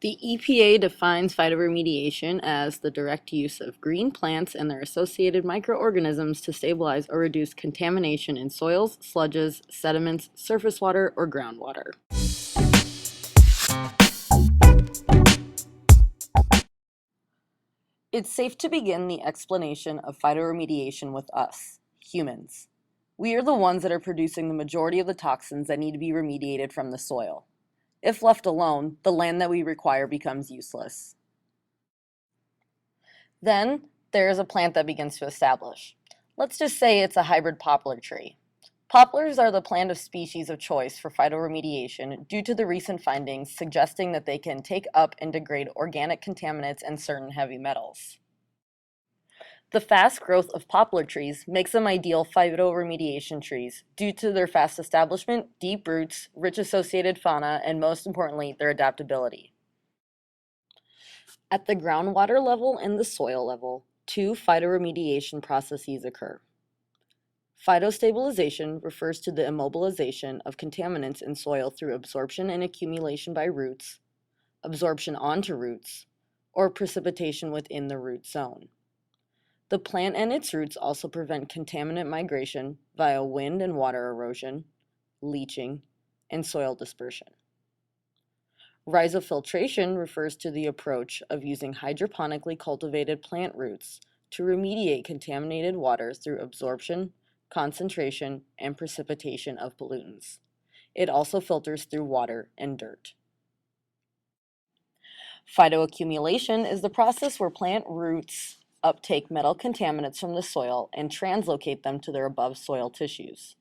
The EPA defines phytoremediation as the direct use of green plants and their associated microorganisms to stabilize or reduce contamination in soils, sludges, sediments, surface water, or groundwater. It's safe to begin the explanation of phytoremediation with us, humans. We are the ones that are producing the majority of the toxins that need to be remediated from the soil. If left alone, the land that we require becomes useless. Then, there is a plant that begins to establish. Let's just say it's a hybrid poplar tree. Poplars are the plant of species of choice for phytoremediation due to the recent findings suggesting that they can take up and degrade organic contaminants and certain heavy metals. The fast growth of poplar trees makes them ideal phytoremediation trees due to their fast establishment, deep roots, rich associated fauna, and most importantly, their adaptability. At the groundwater level and the soil level, two phytoremediation processes occur. Phytostabilization refers to the immobilization of contaminants in soil through absorption and accumulation by roots, absorption onto roots, or precipitation within the root zone. The plant and its roots also prevent contaminant migration via wind and water erosion, leaching, and soil dispersion. Rhizofiltration refers to the approach of using hydroponically cultivated plant roots to remediate contaminated water through absorption, concentration, and precipitation of pollutants. It also filters through water and dirt. Phytoaccumulation is the process where plant roots uptake metal contaminants from the soil and translocate them to their above soil tissues.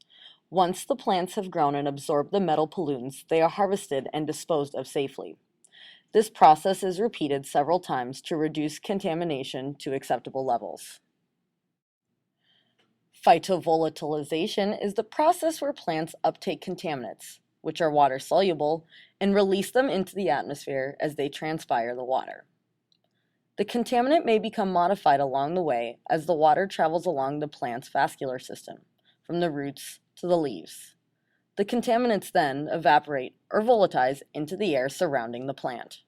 Once the plants have grown and absorbed the metal pollutants, they are harvested and disposed of safely. This process is repeated several times to reduce contamination to acceptable levels. Phytovolatilization is the process where plants uptake contaminants, which are water soluble, and release them into the atmosphere as they transpire the water. The contaminant may become modified along the way as the water travels along the plant's vascular system, from the roots to the leaves. The contaminants then evaporate or volatilize into the air surrounding the plant.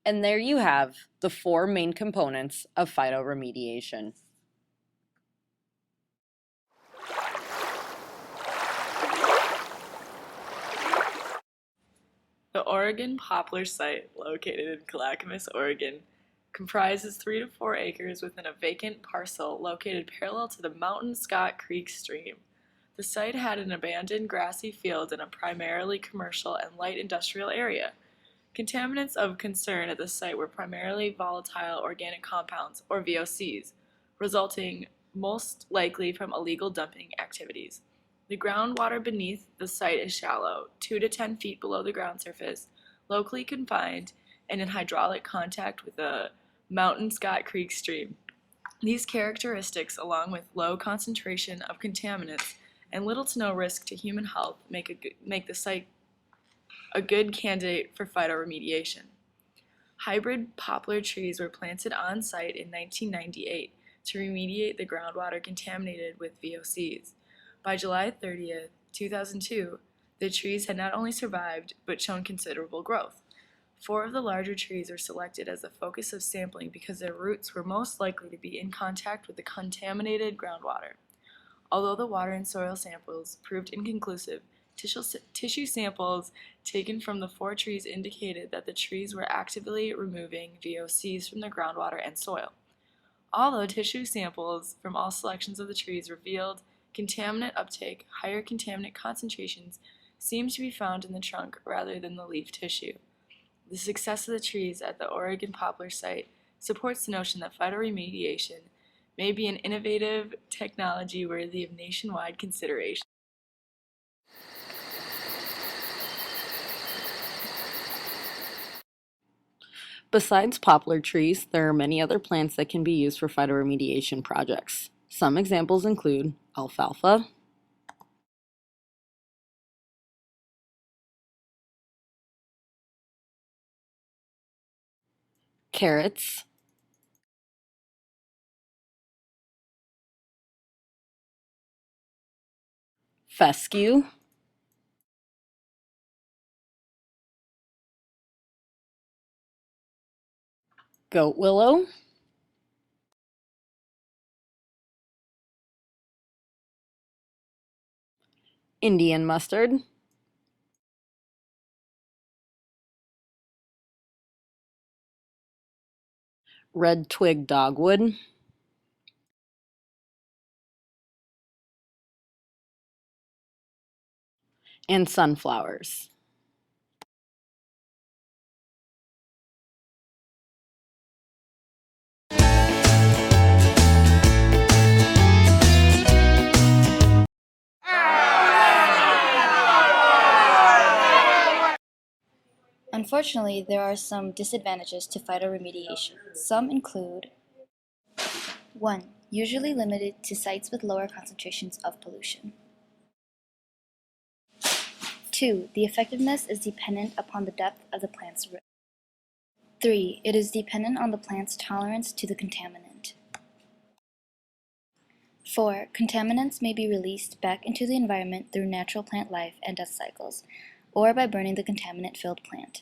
And there you have the four main components of phytoremediation. The Oregon Poplar Site, located in Clackamas, Oregon, comprises 3 to 4 acres within a vacant parcel located parallel to the Mountain Scott Creek stream. The site had an abandoned grassy field in a primarily commercial and light industrial area. Contaminants of concern at the site were primarily volatile organic compounds, or VOCs, resulting most likely from illegal dumping activities. The groundwater beneath the site is shallow, 2 to 10 feet below the ground surface, locally confined, and in hydraulic contact with the Mountain Scott Creek stream. These characteristics, along with low concentration of contaminants and little to no risk to human health, make the site a good candidate for phytoremediation. Hybrid poplar trees were planted on site in 1998 to remediate the groundwater contaminated with VOCs. By July 30th, 2002, the trees had not only survived but shown considerable growth. 4 of the larger trees were selected as the focus of sampling because their roots were most likely to be in contact with the contaminated groundwater. Although the water and soil samples proved inconclusive, tissue samples taken from the 4 trees indicated that the trees were actively removing VOCs from the groundwater and soil. Although tissue samples from all selections of the trees revealed contaminant uptake, higher contaminant concentrations seem to be found in the trunk rather than the leaf tissue. The success of the trees at the Oregon Poplar site supports the notion that phytoremediation may be an innovative technology worthy of nationwide consideration. Besides poplar trees, there are many other plants that can be used for phytoremediation projects. Some examples include alfalfa, carrots, fescue, goat willow, Indian mustard, red twig dogwood, and sunflowers. Unfortunately, there are some disadvantages to phytoremediation. Some include 1. Usually limited to sites with lower concentrations of pollution. 2. The effectiveness is dependent upon the depth of the plant's root. 3. It is dependent on the plant's tolerance to the contaminant. 4. Contaminants may be released back into the environment through natural plant life and death cycles, or by burning the contaminant-filled plant.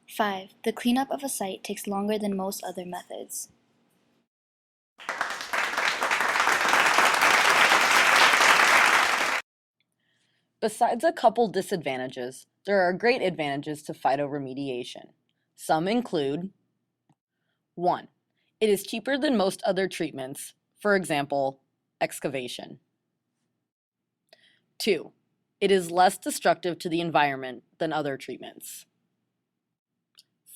5. The cleanup of a site takes longer than most other methods. Besides a couple disadvantages, there are great advantages to phytoremediation. Some include 1. It is cheaper than most other treatments, for example, excavation. 2. It is less destructive to the environment than other treatments.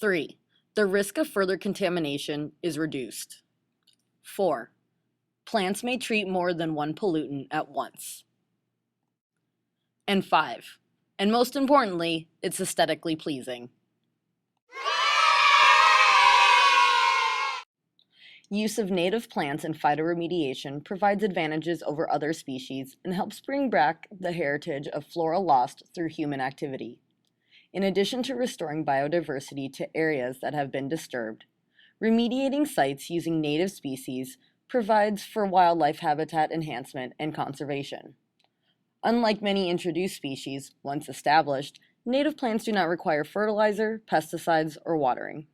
3. The risk of further contamination is reduced. 4. Plants may treat more than one pollutant at once. And 5. And most importantly, it's aesthetically pleasing. Use of native plants in phytoremediation provides advantages over other species and helps bring back the heritage of flora lost through human activity. In addition to restoring biodiversity to areas that have been disturbed, remediating sites using native species provides for wildlife habitat enhancement and conservation. Unlike many introduced species, once established, native plants do not require fertilizer, pesticides, or watering.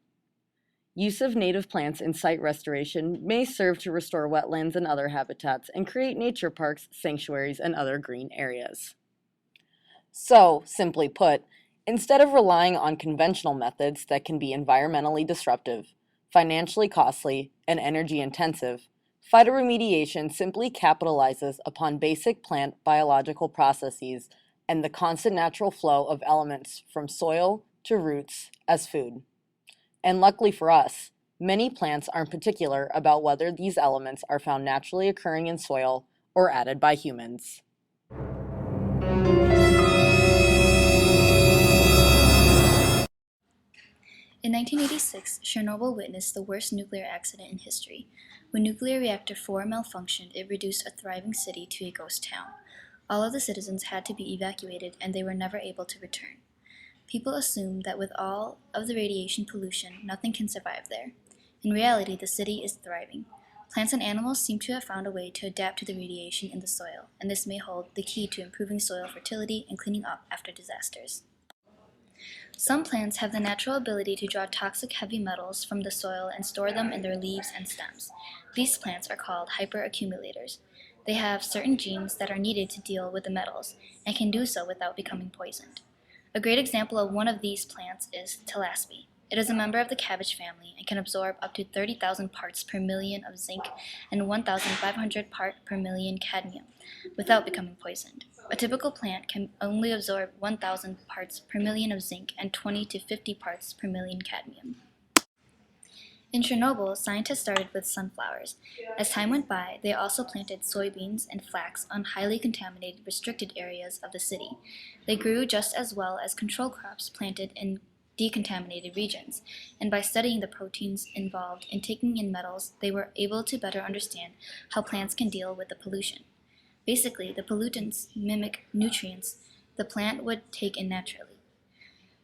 Use of native plants in site restoration may serve to restore wetlands and other habitats and create nature parks, sanctuaries, and other green areas. So, simply put, instead of relying on conventional methods that can be environmentally disruptive, financially costly, and energy intensive, phytoremediation simply capitalizes upon basic plant biological processes and the constant natural flow of elements from soil to roots as food. And luckily for us, many plants aren't particular about whether these elements are found naturally occurring in soil or added by humans. In 1986, Chernobyl witnessed the worst nuclear accident in history. When Nuclear Reactor 4 malfunctioned, it reduced a thriving city to a ghost town. All of the citizens had to be evacuated, and they were never able to return. People assume that with all of the radiation pollution, nothing can survive there. In reality, the city is thriving. Plants and animals seem to have found a way to adapt to the radiation in the soil, and this may hold the key to improving soil fertility and cleaning up after disasters. Some plants have the natural ability to draw toxic heavy metals from the soil and store them in their leaves and stems. These plants are called hyperaccumulators. They have certain genes that are needed to deal with the metals and can do so without becoming poisoned. A great example of one of these plants is tillasby. It is a member of the cabbage family and can absorb up to 30,000 parts per million of zinc and 1,500 part per million cadmium without becoming poisoned. A typical plant can only absorb 1,000 parts per million of zinc and 20 to 50 parts per million cadmium. In Chernobyl, scientists started with sunflowers. As time went by, they also planted soybeans and flax on highly contaminated, restricted areas of the city. They grew just as well as control crops planted in decontaminated regions, and by studying the proteins involved in taking in metals, they were able to better understand how plants can deal with the pollution. Basically, the pollutants mimic nutrients the plant would take in naturally.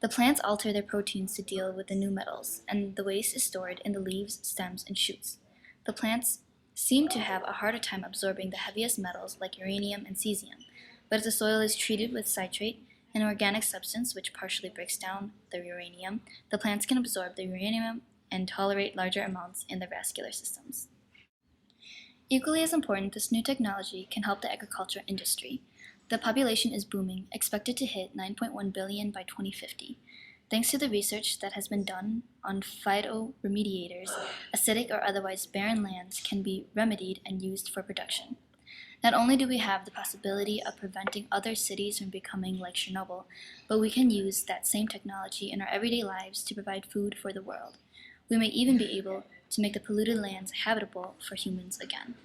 The plants alter their proteins to deal with the new metals, and the waste is stored in the leaves, stems, and shoots. The plants seem to have a harder time absorbing the heaviest metals like uranium and cesium, but if the soil is treated with citrate, an organic substance which partially breaks down the uranium, the plants can absorb the uranium and tolerate larger amounts in their vascular systems. Equally as important, this new technology can help the agriculture industry. The population is booming, expected to hit 9.1 billion by 2050. Thanks to the research that has been done on phytoremediators, acidic or otherwise barren lands can be remedied and used for production. Not only do we have the possibility of preventing other cities from becoming like Chernobyl, but we can use that same technology in our everyday lives to provide food for the world. We may even be able to make the polluted lands habitable for humans again.